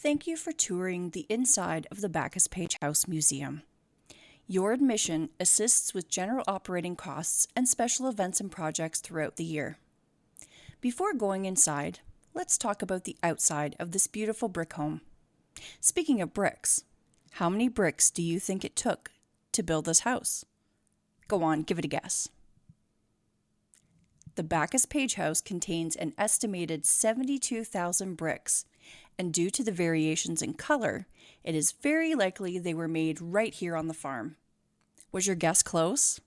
Thank you for touring the inside of the Backus-Page House Museum. Your admission assists with general operating costs and special events and projects throughout the year. Before going inside, let's talk about the outside of this beautiful brick home. Speaking of bricks, how many bricks do you think it took to build this house? Go on, give it a guess. The Backus-Page House contains an estimated 72,000 bricks, and due to the variations in color, it is very likely they were made right here on the farm. Was your guess close?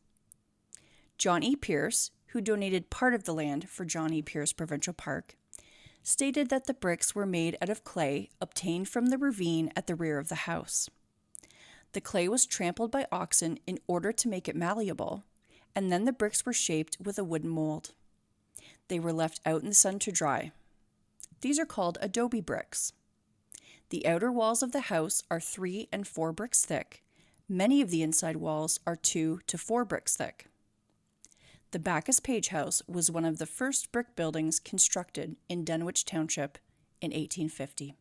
John E. Pierce, who donated part of the land for John E. Pierce Provincial Park, stated that the bricks were made out of clay obtained from the ravine at the rear of the house. The clay was trampled by oxen in order to make it malleable, and then the bricks were shaped with a wooden mold. They were left out in the sun to dry. These are called adobe bricks. The outer walls of the house are 3 and 4 bricks thick. Many of the inside walls are 2 to 4 bricks thick. The Backus-Page House was one of the first brick buildings constructed in Dunwich Township in 1850.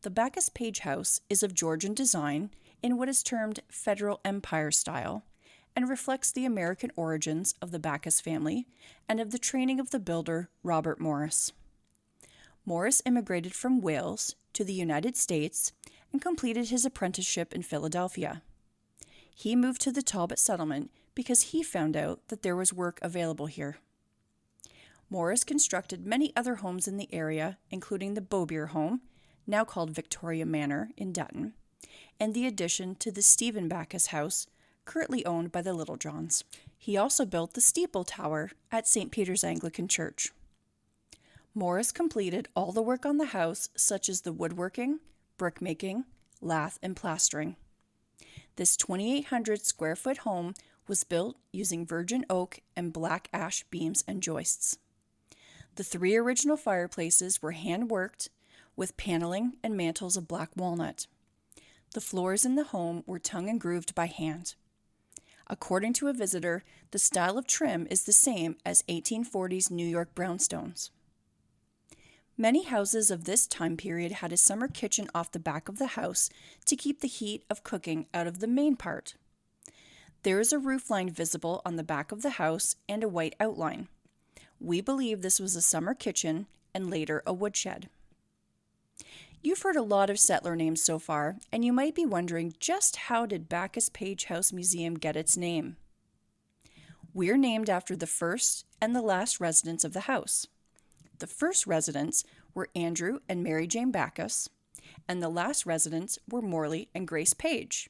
The Backus-Page House is of Georgian design in what is termed Federal Empire style, and reflects the American origins of the Backus family and of the training of the builder Robert Morris. Morris immigrated from Wales to the United States and completed his apprenticeship in Philadelphia. He moved to the Talbot settlement because he found out that there was work available here. Morris constructed many other homes in the area, including the Beaubier home, now called Victoria Manor in Dutton, and the addition to the Stephen Backus house, currently owned by the Littlejohns. He also built the steeple tower at St. Peter's Anglican Church. Morris completed all the work on the house, such as the woodworking, brickmaking, lath, and plastering. This 2,800 square foot home was built using virgin oak and black ash beams and joists. The 3 original fireplaces were hand-worked with paneling and mantles of black walnut. The floors in the home were tongue and grooved by hand. According to a visitor, the style of trim is the same as 1840s New York brownstones. Many houses of this time period had a summer kitchen off the back of the house to keep the heat of cooking out of the main part. There is a roofline visible on the back of the house and a white outline. We believe this was a summer kitchen and later a woodshed. You've heard a lot of settler names so far, and you might be wondering just how did Backus-Page House Museum get its name? We're named after the first and the last residents of the house. The first residents were Andrew and Mary Jane Backus, and the last residents were Morley and Grace Page.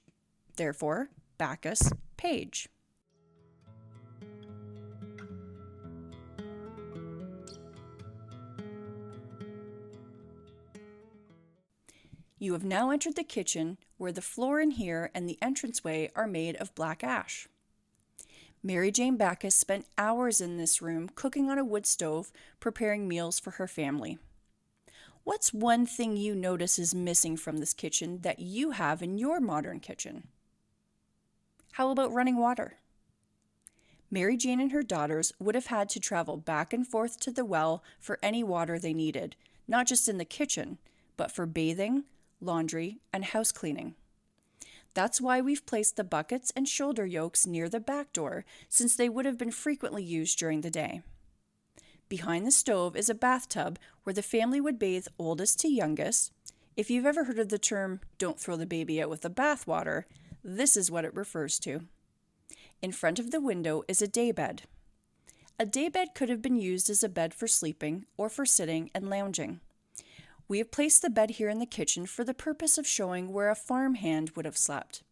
Therefore, Backus-Page. You have now entered the kitchen, where the floor in here and the entranceway are made of black ash. Mary Jane Backus spent hours in this room cooking on a wood stove, preparing meals for her family. What's one thing you notice is missing from this kitchen that you have in your modern kitchen? How about running water? Mary Jane and her daughters would have had to travel back and forth to the well for any water they needed, not just in the kitchen, but for bathing, laundry, and house cleaning. That's why we've placed the buckets and shoulder yokes near the back door, since they would have been frequently used during the day. Behind the stove is a bathtub where the family would bathe oldest to youngest. If you've ever heard of the term, "don't throw the baby out with the bathwater," this is what it refers to. In front of the window is a daybed. A daybed could have been used as a bed for sleeping or for sitting and lounging. We have placed the bed here in the kitchen for the purpose of showing where a farmhand would have slept.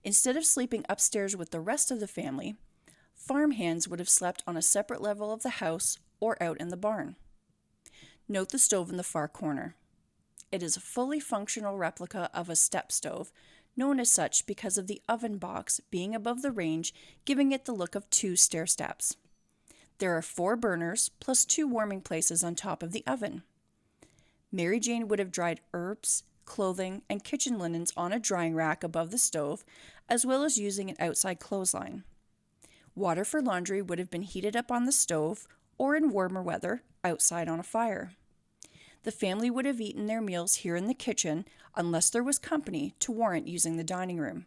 Instead of sleeping upstairs with the rest of the family, farmhands would have slept on a separate level of the house or out in the barn. Note the stove in the far corner. It is a fully functional replica of a step stove, known as such because of the oven box being above the range, giving it the look of 2 stair steps. There are 4 burners plus 2 warming places on top of the oven. Mary Jane would have dried herbs, clothing, and kitchen linens on a drying rack above the stove, as well as using an outside clothesline. Water for laundry would have been heated up on the stove, or in warmer weather, outside on a fire. The family would have eaten their meals here in the kitchen unless there was company to warrant using the dining room.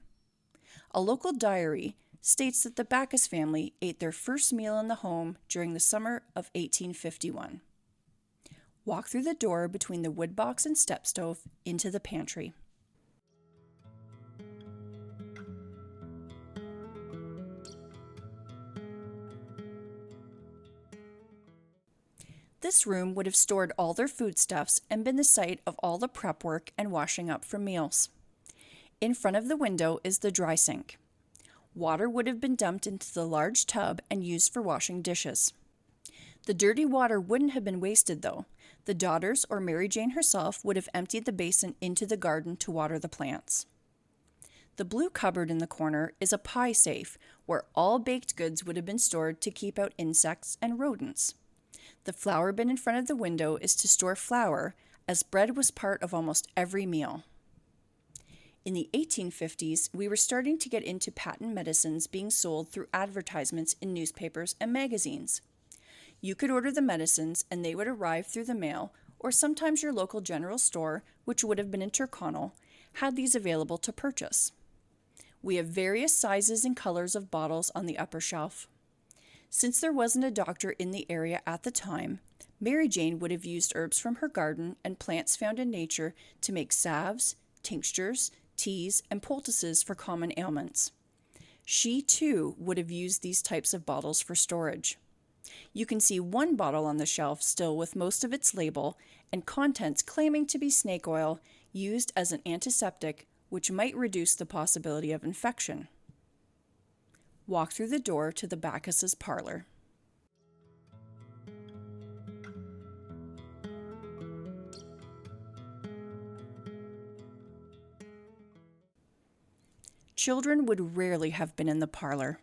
A local diary states that the Backus family ate their first meal in the home during the summer of 1851. Walk through the door between the wood box and step stove into the pantry. This room would have stored all their foodstuffs and been the site of all the prep work and washing up for meals. In front of the window is the dry sink. Water would have been dumped into the large tub and used for washing dishes. The dirty water wouldn't have been wasted, though. The daughters or Mary Jane herself would have emptied the basin into the garden to water the plants. The blue cupboard in the corner is a pie safe where all baked goods would have been stored to keep out insects and rodents. The flour bin in front of the window is to store flour, as bread was part of almost every meal. In the 1850s, we were starting to get into patent medicines being sold through advertisements in newspapers and magazines. You could order the medicines and they would arrive through the mail, or sometimes your local general store, which would have been in Tyrconnell, had these available to purchase. We have various sizes and colors of bottles on the upper shelf. Since there wasn't a doctor in the area at the time, Mary Jane would have used herbs from her garden and plants found in nature to make salves, tinctures, teas, and poultices for common ailments. She, too, would have used these types of bottles for storage. You can see one bottle on the shelf still with most of its label and contents claiming to be snake oil used as an antiseptic, which might reduce the possibility of infection. Walk through the door to the Backus' parlor. Children would rarely have been in the parlor.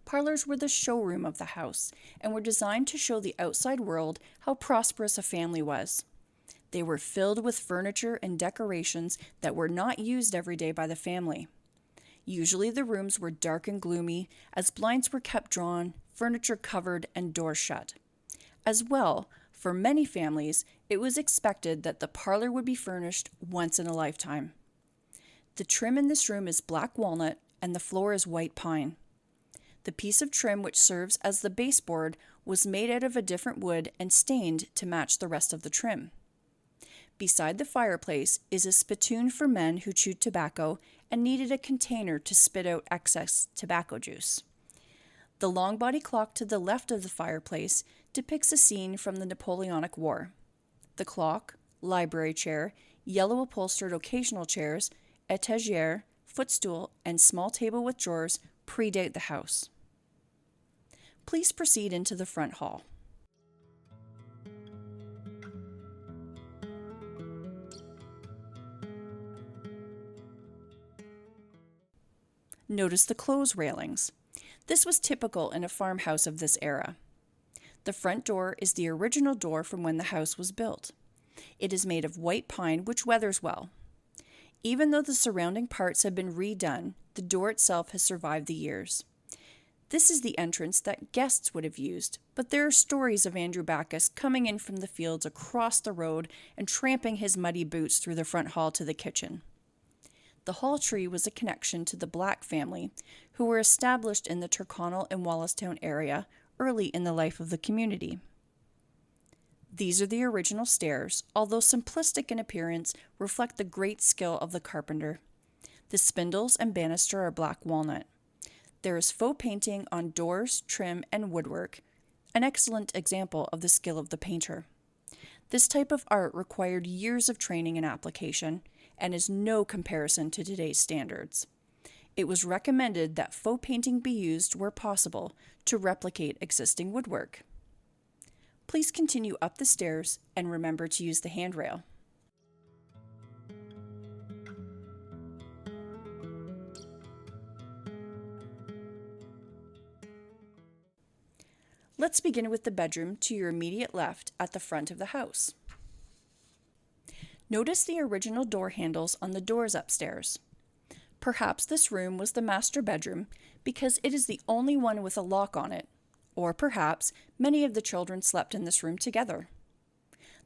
Parlors were the showroom of the house and were designed to show the outside world how prosperous a family was. They were filled with furniture and decorations that were not used every day by the family. Usually the rooms were dark and gloomy, as blinds were kept drawn, furniture covered, and doors shut. As well, for many families, it was expected that the parlor would be furnished once in a lifetime. The trim in this room is black walnut, and the floor is white pine. The piece of trim which serves as the baseboard was made out of a different wood and stained to match the rest of the trim. Beside the fireplace is a spittoon for men who chewed tobacco and needed a container to spit out excess tobacco juice. The long body clock to the left of the fireplace depicts a scene from the Napoleonic War. The clock, library chair, yellow upholstered occasional chairs, etagere, footstool, and small table with drawers predate the house. Please proceed into the front hall. Notice the clothes railings. This was typical in a farmhouse of this era. The front door is the original door from when the house was built. It is made of white pine, which weathers well. Even though the surrounding parts have been redone, the door itself has survived the years. This is the entrance that guests would have used, but there are stories of Andrew Backus coming in from the fields across the road and tramping his muddy boots through the front hall to the kitchen. The hall tree was a connection to the Black family, who were established in the Tyrconnell and Wallacestown area early in the life of the community. These are the original stairs, although simplistic in appearance, reflect the great skill of the carpenter. The spindles and banister are black walnut. There is faux painting on doors, trim, and woodwork, an excellent example of the skill of the painter. This type of art required years of training and application, and is no comparison to today's standards. It was recommended that faux painting be used where possible to replicate existing woodwork. Please continue up the stairs and remember to use the handrail. Let's begin with the bedroom to your immediate left at the front of the house. Notice the original door handles on the doors upstairs. Perhaps this room was the master bedroom because it is the only one with a lock on it, or perhaps many of the children slept in this room together.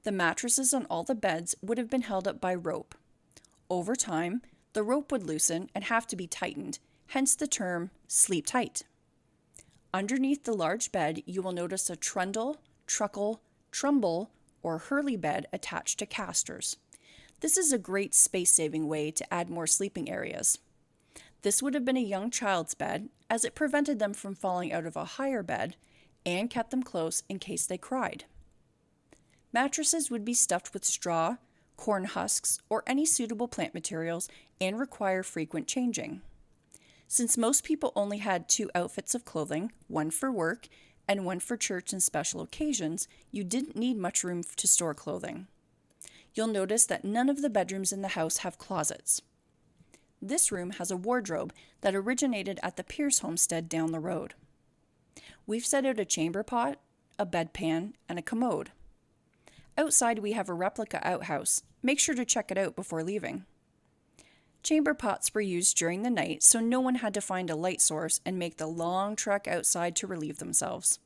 The mattresses on all the beds would have been held up by rope. Over time, the rope would loosen and have to be tightened, hence the term sleep tight. Underneath the large bed, you will notice a trundle, truckle, trumbull, or hurley bed attached to casters. This is a great space-saving way to add more sleeping areas. This would have been a young child's bed, as it prevented them from falling out of a higher bed and kept them close in case they cried. Mattresses would be stuffed with straw, corn husks, or any suitable plant materials and require frequent changing. Since most people only had 2 outfits of clothing, one for work and one for church and special occasions, you didn't need much room to store clothing. You'll notice that none of the bedrooms in the house have closets. This room has a wardrobe that originated at the Pierce homestead down the road. We've set out a chamber pot, a bedpan, and a commode. Outside we have a replica outhouse. Make sure to check it out before leaving. Chamber pots were used during the night so no one had to find a light source and make the long trek outside to relieve themselves.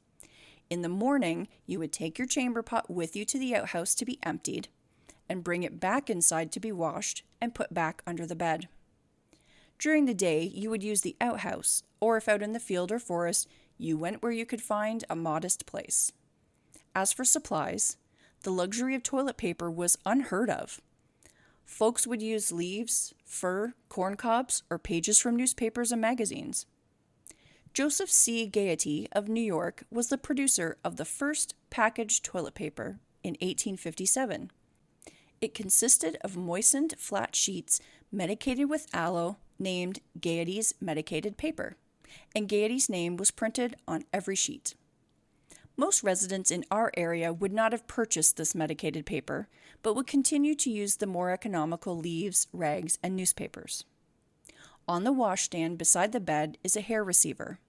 In the morning, you would take your chamber pot with you to the outhouse to be emptied and bring it back inside to be washed and put back under the bed. During the day, you would use the outhouse, or if out in the field or forest, you went where you could find a modest place. As for supplies, the luxury of toilet paper was unheard of. Folks would use leaves, fur, corn cobs, or pages from newspapers and magazines. Joseph C. Gaiety of New York was the producer of the first packaged toilet paper in 1857. It consisted of moistened flat sheets medicated with aloe named Gaiety's medicated paper, and Gaiety's name was printed on every sheet. Most residents in our area would not have purchased this medicated paper, but would continue to use the more economical leaves, rags, and newspapers. On the washstand beside the bed is a hair receiver.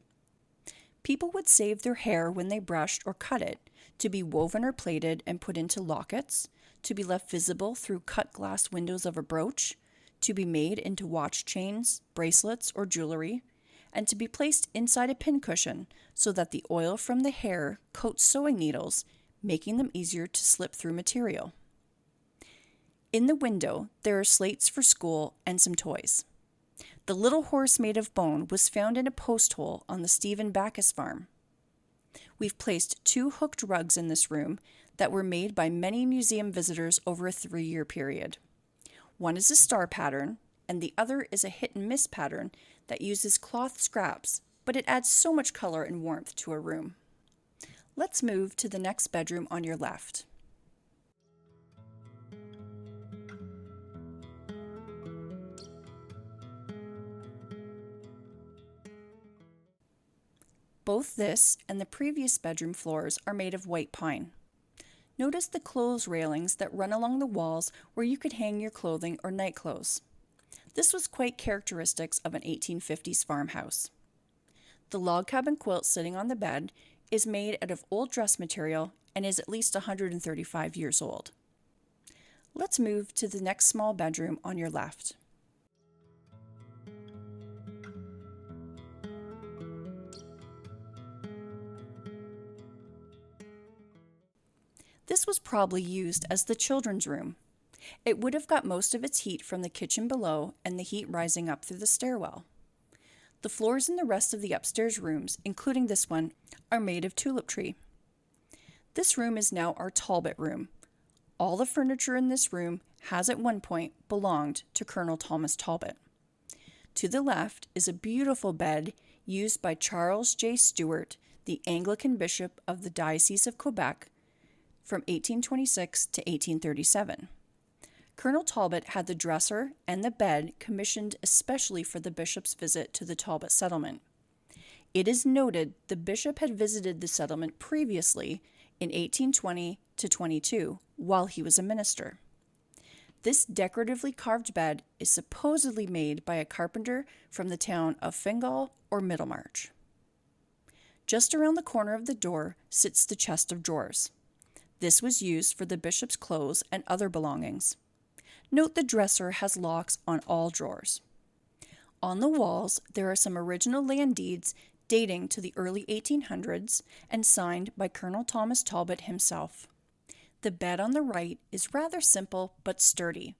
People would save their hair when they brushed or cut it to be woven or plaited and put into lockets, to be left visible through cut glass windows of a brooch, to be made into watch chains, bracelets, or jewelry, and to be placed inside a pincushion so that the oil from the hair coats sewing needles, making them easier to slip through material. In the window, there are slates for school and some toys. The little horse made of bone was found in a post hole on the Stephen Backus farm. We've placed 2 hooked rugs in this room that were made by many museum visitors over a 3-year period. One is a star pattern, and the other is a hit and miss pattern that uses cloth scraps, but it adds so much color and warmth to a room. Let's move to the next bedroom on your left. Both this and the previous bedroom floors are made of white pine. Notice the clothes railings that run along the walls where you could hang your clothing or night clothes. This was quite characteristic of an 1850s farmhouse. The log cabin quilt sitting on the bed is made out of old dress material and is at least 135 years old. Let's move to the next small bedroom on your left. This was probably used as the children's room. It would have got most of its heat from the kitchen below and the heat rising up through the stairwell. The floors in the rest of the upstairs rooms, including this one, are made of tulip tree. This room is now our Talbot room. All the furniture in this room has at one point belonged to Colonel Thomas Talbot. To the left is a beautiful bed used by Charles J. Stewart, the Anglican bishop of the Diocese of Quebec, from 1826 to 1837. Colonel Talbot had the dresser and the bed commissioned especially for the bishop's visit to the Talbot settlement. It is noted the bishop had visited the settlement previously in 1820 to 22 while he was a minister. This decoratively carved bed is supposedly made by a carpenter from the town of Fingal or Middlemarch. Just around the corner of the door sits the chest of drawers. This was used for the bishop's clothes and other belongings. Note the dresser has locks on all drawers. On the walls, there are some original land deeds dating to the early 1800s and signed by Colonel Thomas Talbot himself. The bed on the right is rather simple but sturdy,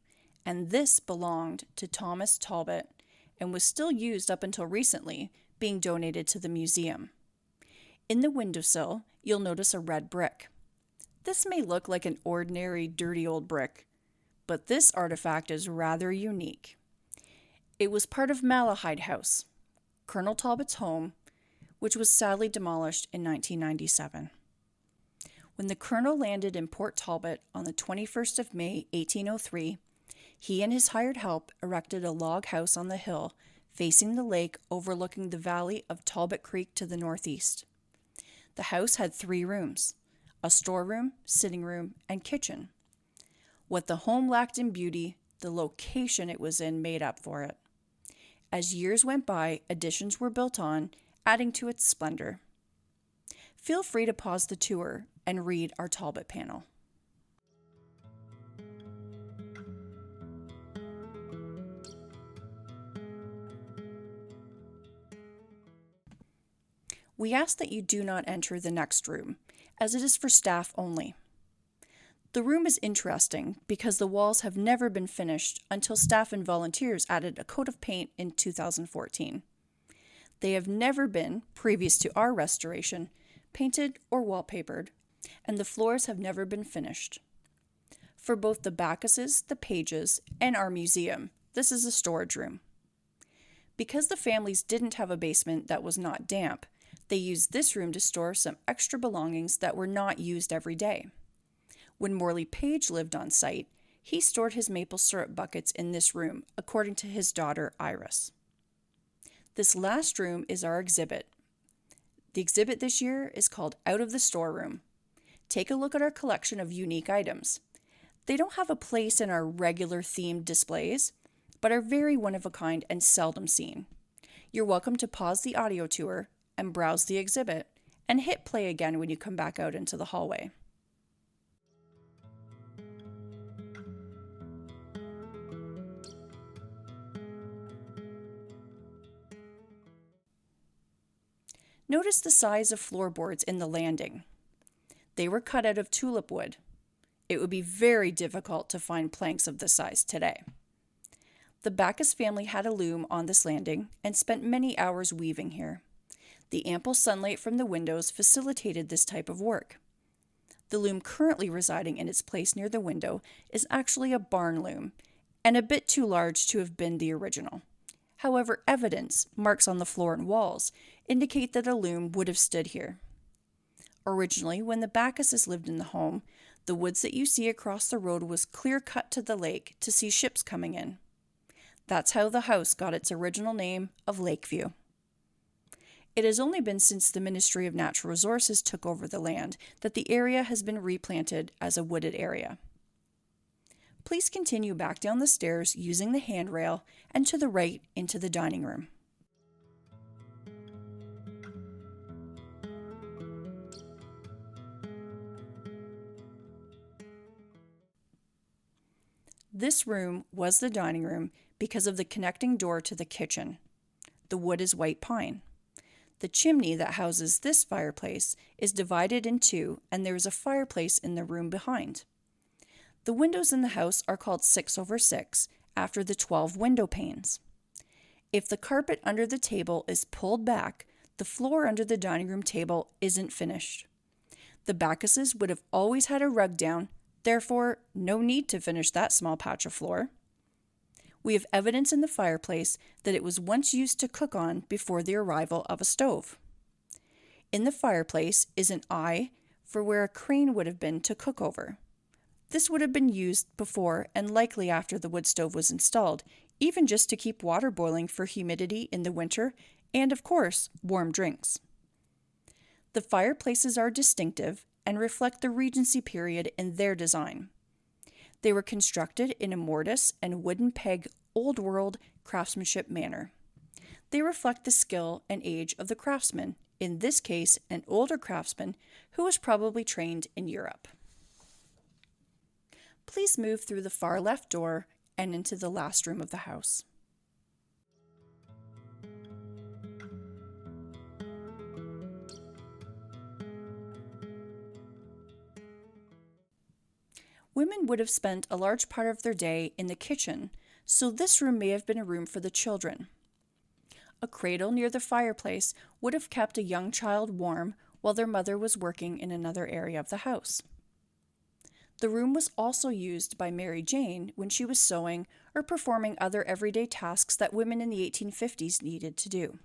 and this belonged to Thomas Talbot and was still used up until recently, being donated to the museum. In the windowsill, you'll notice a red brick. This may look like an ordinary dirty old brick, but this artifact is rather unique. It was part of Malahide House, Colonel Talbot's home, which was sadly demolished in 1997. When the colonel landed in Port Talbot on the 21st of May, 1803, he and his hired help erected a log house on the hill facing the lake overlooking the valley of Talbot Creek to the northeast. The house had 3 rooms, a storeroom, sitting room, and kitchen. What the home lacked in beauty, the location it was in made up for it. As years went by, additions were built on, adding to its splendor. Feel free to pause the tour and read our Talbot panel. We ask that you do not enter the next room, as it is for staff only. The room is interesting because the walls have never been finished until staff and volunteers added a coat of paint in 2014. They have never been, previous to our restoration, painted or wallpapered, and the floors have never been finished. For both the Backuses, the Pages, and our museum, this is a storage room. Because the families didn't have a basement that was not damp, they used this room to store some extra belongings that were not used every day. When Morley Page lived on site, he stored his maple syrup buckets in this room, according to his daughter Iris. This last room is our exhibit. The exhibit this year is called Out of the Storeroom. Take a look at our collection of unique items. They don't have a place in our regular themed displays, but are very one-of-a-kind and seldom seen. You're welcome to pause the audio tour and browse the exhibit, and hit play again when you come back out into the hallway. Notice the size of floorboards in the landing. They were cut out of tulip wood. It would be very difficult to find planks of this size today. The Backus family had a loom on this landing and spent many hours weaving here. The ample sunlight from the windows facilitated this type of work. The loom currently residing in its place near the window is actually a barn loom, and a bit too large to have been the original. However, evidence, marks on the floor and walls, indicate that a loom would have stood here. Originally, when the Backuses lived in the home, the woods that you see across the road was clear cut to the lake to see ships coming in. That's how the house got its original name of Lakeview. It has only been since the Ministry of Natural Resources took over the land that the area has been replanted as a wooded area. Please continue back down the stairs using the handrail and to the right into the dining room. This room was the dining room because of the connecting door to the kitchen. The wood is white pine. The chimney that houses this fireplace is divided in two, and there is a fireplace in the room behind. The windows in the house are called 6/6 after the 12 window panes. If the carpet under the table is pulled back, the floor under the dining room table isn't finished. The Backuses would have always had a rug down, therefore no need to finish that small patch of floor. We have evidence in the fireplace that it was once used to cook on before the arrival of a stove. In the fireplace is an eye for where a crane would have been to cook over. This would have been used before and likely after the wood stove was installed, even just to keep water boiling for humidity in the winter and, of course, warm drinks. The fireplaces are distinctive and reflect the Regency period in their design. They were constructed in a mortise and wooden peg Old World craftsmanship manner. They reflect the skill and age of the craftsman, in this case an older craftsman who was probably trained in Europe. Please move through the far left door and into the last room of the house. Women would have spent a large part of their day in the kitchen, so this room may have been a room for the children. A cradle near the fireplace would have kept a young child warm while their mother was working in another area of the house. The room was also used by Mary Jane when she was sewing or performing other everyday tasks that women in the 1850s needed to do.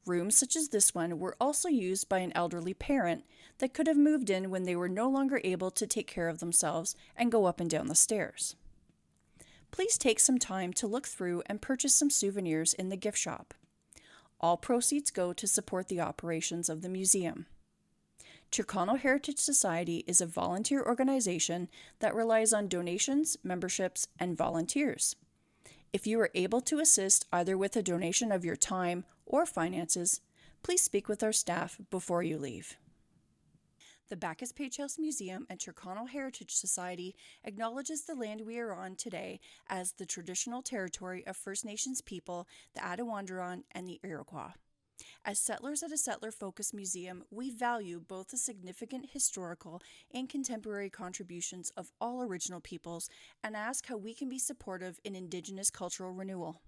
Rooms such as this one were also used by an elderly parent that could have moved in when they were no longer able to take care of themselves and go up and down the stairs. Please take some time to look through and purchase some souvenirs in the gift shop. All proceeds go to support the operations of the museum. Chircano Heritage Society is a volunteer organization that relies on donations, memberships, and volunteers. If you are able to assist either with a donation of your time or finances, please speak with our staff before you leave. The Backus-Page House Museum and Chircano Heritage Society acknowledges the land we are on today as the traditional territory of First Nations people, the Attawandaron, and the Iroquois. As settlers at a settler-focused museum, we value both the significant historical and contemporary contributions of all Original peoples and ask how we can be supportive in Indigenous cultural renewal.